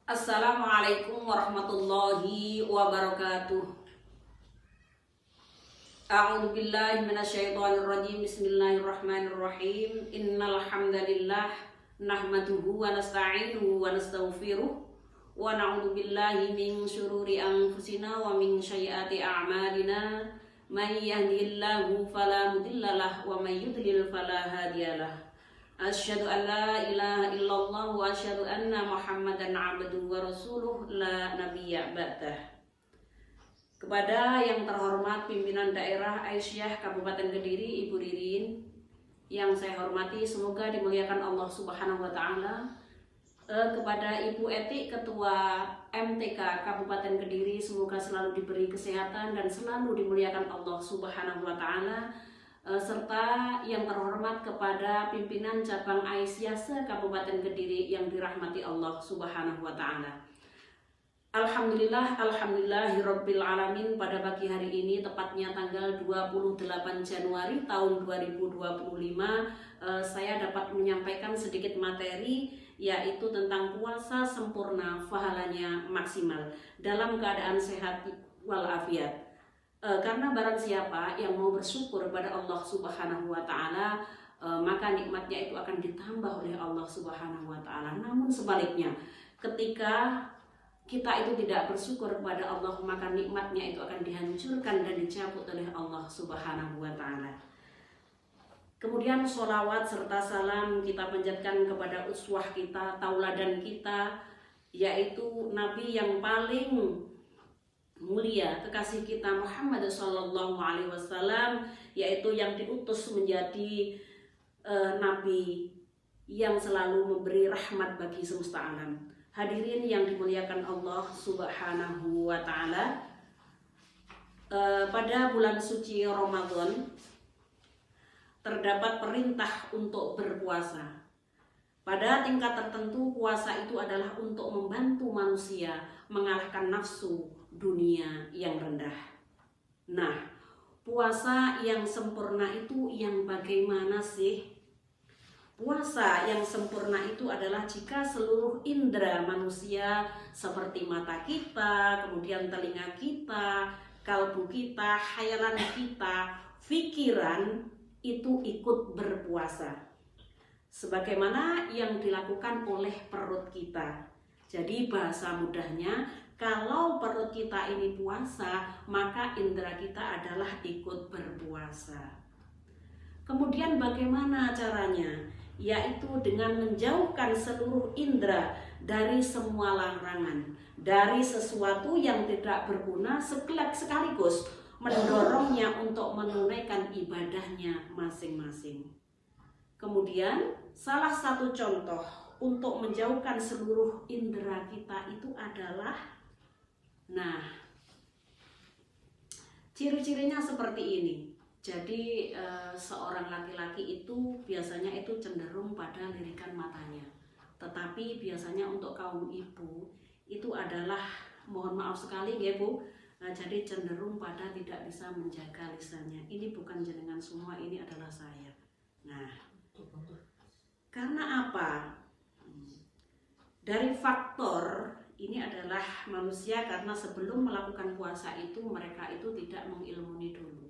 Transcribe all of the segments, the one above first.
Assalamualaikum warahmatullahi wabarakatuh. A'udzu billahi minasyaitonir rajim. Bismillahirrahmanirrahim. Innal hamdalillah nahmaduhu wa nasta'inuhu wa nastaghfiruh wa na'udzu billahi min syururi anfusina wa min sayyiati a'malina. May yahdihillahu fala mudhillalah wa may yudlil fala hadiyalah. Asyhadu an la ilaha illallah wa asyhadu anna Muhammadan abduhu wa rasuluh la nabiyya ba'dah. Kepada yang terhormat pimpinan daerah Aisyah Kabupaten Kediri, Ibu Ririn, yang saya hormati, semoga dimuliakan Allah Subhanahu wa taala. Kepada Ibu Eti, Ketua MTK Kabupaten Kediri, semoga selalu diberi kesehatan dan selalu dimuliakan Allah Subhanahu wa taala. Serta yang terhormat kepada pimpinan cabang Aisyah se-Kabupaten Kediri yang dirahmati Allah Subhanahu wa taala. Alhamdulillahirabbil alamin. Pada pagi hari ini, tepatnya tanggal 28 Januari tahun 2025, saya dapat menyampaikan sedikit materi, yaitu tentang puasa sempurna, pahalanya maksimal dalam keadaan sehat walafiat. Karena barang siapa yang mau bersyukur kepada Allah Subhanahu wa taala, maka nikmatnya itu akan ditambah oleh Allah Subhanahu wa taala. Namun sebaliknya, ketika kita itu tidak bersyukur kepada Allah, maka nikmatnya itu akan dihancurkan dan dicabut oleh Allah Subhanahu wa taala. Kemudian sholawat serta salam kita panjatkan kepada uswah kita, tauladan kita, yaitu Nabi yang paling mulia, kekasih kita Muhammad sallallahu alaihi wasallam, yaitu yang diutus menjadi nabi yang selalu memberi rahmat bagi semesta alam. Hadirin yang dimuliakan Allah Subhanahu wa taala, pada bulan suci Ramadan terdapat perintah untuk berpuasa. Pada tingkat tertentu, puasa itu adalah untuk membantu manusia mengalahkan nafsu dunia yang rendah. Nah, puasa yang sempurna itu yang bagaimana sih? Puasa yang sempurna itu adalah jika seluruh indera manusia seperti mata kita, kemudian telinga kita, kalbu kita, khayalan kita, pikiran itu ikut berpuasa. Sebagaimana yang dilakukan oleh perut kita. Jadi bahasa mudahnya, kalau perut kita ini puasa, maka indera kita adalah ikut berpuasa. Kemudian bagaimana caranya? Yaitu dengan menjauhkan seluruh indera dari semua larangan, dari sesuatu yang tidak berguna, sekaligus mendorongnya untuk menunaikan ibadahnya masing-masing. Kemudian salah satu contoh untuk menjauhkan seluruh indera kita itu adalah, nah, ciri-cirinya seperti ini. Jadi seorang laki-laki itu biasanya itu cenderung pada lirikan matanya. Tetapi biasanya untuk kaum ibu itu adalah, mohon maaf sekali ya Bu, jadi cenderung pada tidak bisa menjaga lisannya. Ini bukan jenengan semua, ini adalah saya. Nah, karena apa? Dari faktor ini adalah manusia, karena sebelum melakukan puasa itu mereka itu tidak mengilmuni dulu,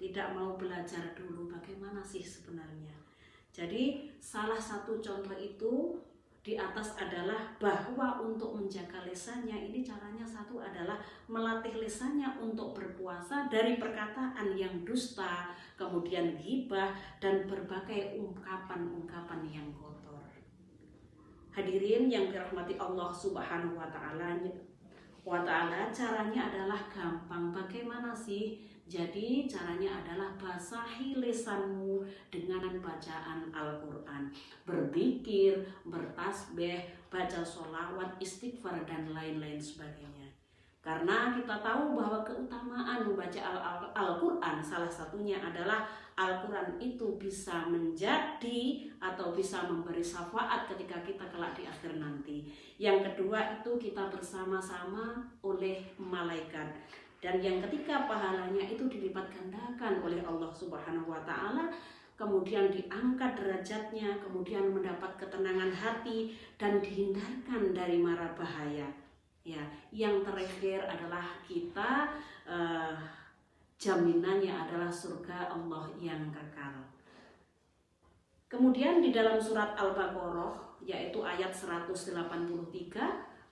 tidak mau belajar dulu bagaimana sih sebenarnya. Jadi salah satu contoh itu di atas adalah bahwa untuk menjaga lisannya ini caranya satu adalah melatih lisannya untuk berpuasa dari perkataan yang dusta, kemudian ghibah, dan berbagai ungkapan-ungkapan yang kotor. Hadirin yang dirahmati Allah Subhanahu wa taala, caranya adalah gampang. Bagaimana sih? Jadi caranya adalah basahi lisanmu dengan bacaan Al-Quran, berzikir, bertasbih, baca sholawat, istighfar, dan lain-lain sebagainya. Karena kita tahu bahwa keutamaan membaca Al-Quran salah satunya adalah Al-Quran itu bisa menjadi atau bisa memberi syafaat ketika kita kelak di akhir nanti. Yang kedua itu kita bersama-sama oleh malaikat. Dan yang ketiga, pahalanya itu dilipat gandakan oleh Allah Subhanahu wa taala kemudian diangkat derajatnya, kemudian mendapat ketenangan hati dan dihindarkan dari mara bahaya. Ya, yang terakhir adalah kita jaminannya adalah surga Allah yang kekal. Kemudian di dalam surat Al-Baqarah yaitu ayat 183,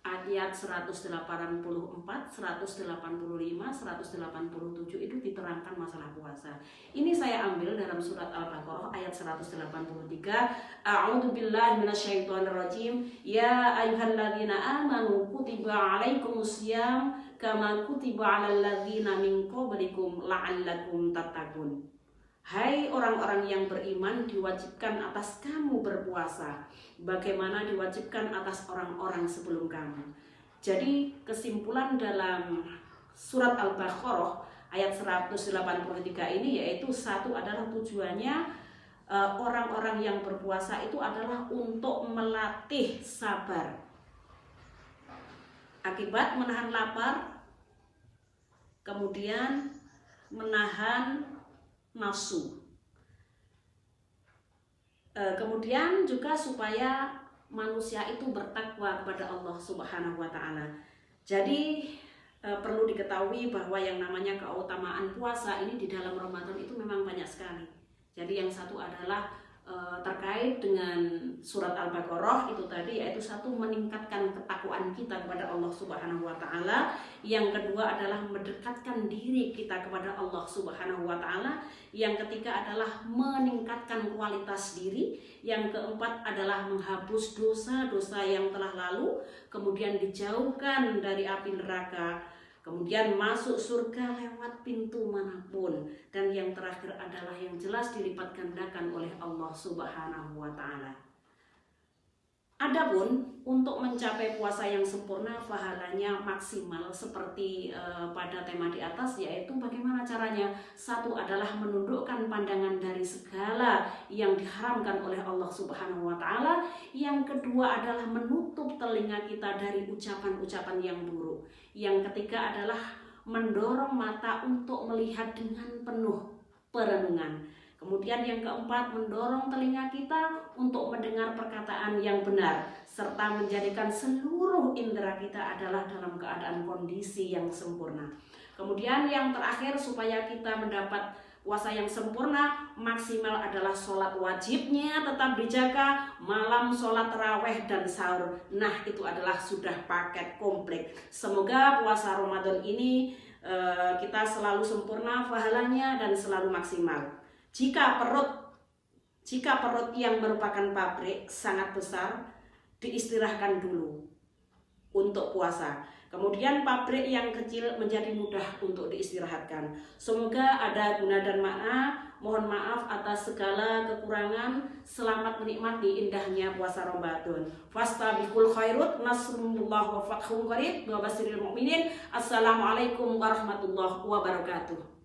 ayat 184, 185, 187 itu diterangkan masalah puasa. Ini saya ambil dalam surat Al-Baqarah ayat 183. A'udzubillahi minasyaitonirrajim. Ya ayyuhalladzina amanu kutiba alaikumusiyam kama kutiba alal ladzina min qablikum la'allakum tattaqun. Hai orang-orang yang beriman, diwajibkan atas kamu berpuasa bagaimana diwajibkan atas orang-orang sebelum kamu. Jadi kesimpulan dalam surat Al-Baqarah ayat 183 ini yaitu satu adalah tujuannya orang-orang yang berpuasa itu adalah untuk melatih sabar akibat menahan lapar, kemudian menahan nafsu. Kemudian juga supaya manusia itu bertakwa kepada Allah Subhanahu wa taala. Jadi perlu diketahui bahwa yang namanya keutamaan puasa ini di dalam Ramadan itu memang banyak sekali. Jadi yang satu adalah terkait dengan surat Al-Baqarah itu tadi, yaitu satu meningkatkan ketakwaan kita kepada Allah Subhanahu wa taala, yang kedua adalah mendekatkan diri kita kepada Allah Subhanahu wa taala, yang ketiga adalah meningkatkan kualitas diri, yang keempat adalah menghapus dosa-dosa yang telah lalu, kemudian dijauhkan dari api neraka, kemudian masuk surga lewat pintu manapun, dan yang terakhir adalah yang jelas dilipat gandakan oleh Allah Subhanahu wa taala. Adapun untuk mencapai puasa yang sempurna pahalanya maksimal seperti pada tema di atas, yaitu bagaimana caranya? Satu adalah menundukkan pandangan dari segala yang diharamkan oleh Allah Subhanahu wa taala. Yang kedua adalah menutup telinga kita dari ucapan-ucapan yang buruk. Yang ketiga adalah mendorong mata untuk melihat dengan penuh perenungan. Kemudian yang keempat, mendorong telinga kita untuk mendengar perkataan yang benar, serta menjadikan seluruh indera kita adalah dalam keadaan kondisi yang sempurna. Kemudian yang terakhir, supaya kita mendapat puasa yang sempurna, maksimal adalah sholat wajibnya tetap dijaga, malam sholat taraweh dan sahur. Nah, itu adalah sudah paket komplit. Semoga puasa Ramadan ini kita selalu sempurna pahalanya dan selalu maksimal. Jika perut yang merupakan pabrik sangat besar, diistirahatkan dulu untuk puasa. Kemudian pabrik yang kecil menjadi mudah untuk diistirahatkan. Semoga ada guna dan makna. Mohon maaf atas segala kekurangan. Selamat menikmati indahnya puasa Ramadan. Fastabiqul khairat, nasrullah wa fathun qarib wa basyiril mu'minin. Assalamualaikum warahmatullahi wabarakatuh.